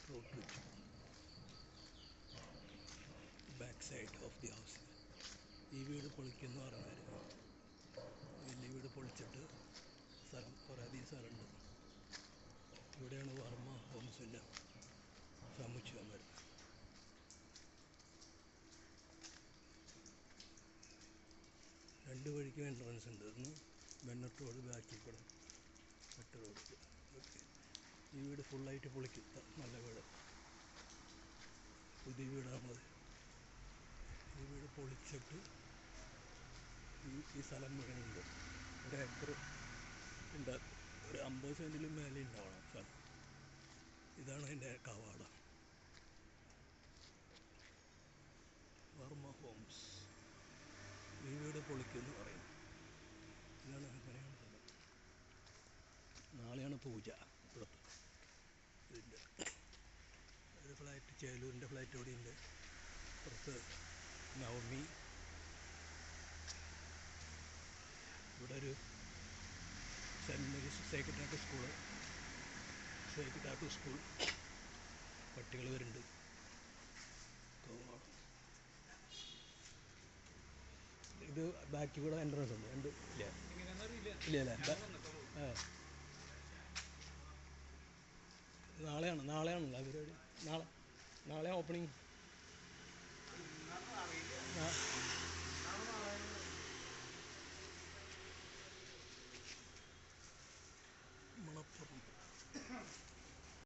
road to back side of the house. ഈ വീട് പൊളിക്കുന്നു പറഞ്ഞായിരുന്നു. വലിയ വീട് പൊളിച്ചിട്ട് സ്ഥലം കുറേയധികം സ്ഥലമുണ്ട്. ഇവിടെയാണ് വർമ്മ ഹോംസിൻ്റെ സമുച്ചയം വരുന്നത്. രണ്ട് വഴിക്കും എൻട്രൻസ് ഉണ്ട്. ഒന്ന് ബെന്നറ്റ് റോഡ്, ബാക്കിൽ കൂടെ മറ്റു റോഡ്. ഓക്കെ, ഈ വീട് ഫുള്ളായിട്ട് പൊളിക്കും. നല്ല വീട്, പുതിയ വീടാണത്. ഈ വീട് പൊളിച്ചിട്ട് ഈ സ്ഥലം മുഴുവനുണ്ട്. 1 ഏക്കർ ഉണ്ട്. ഒരു 50 സെൻറ്റിലും മേലെ ഉണ്ടാവണം സ്ഥലം. ഇതാണ് അതിൻ്റെ കവാടം. വർമ്മ ഹോംസ്. ഈ വീട് പൊളിക്കുമെന്ന് പറയും. ഇതാണ് അങ്ങനെയാണ് സ്ഥലം. നാളെയാണ് പൂജ ഇവിടുത്തെ. ഇതിൻ്റെ ഒരു ഫ്ലാറ്റ്, ചേലൂരിൻ്റെ ഫ്ലാറ്റ് ഇവിടെ ഉണ്ട്. പുറത്ത് നവമി. ഇവിടെ ഒരു saint Mary's sacred heart school പട്ടികൾ വരുന്നുണ്ട്. ഇത് ബാക്കിൽ കൂടെ എൻട്രൻസ് ഉണ്ട്. ഉണ്ട് ഇല്ല അല്ലേ? നാളെയാണല്ലോ പരിപാടി. നാളെ ഓപ്പണിങ്.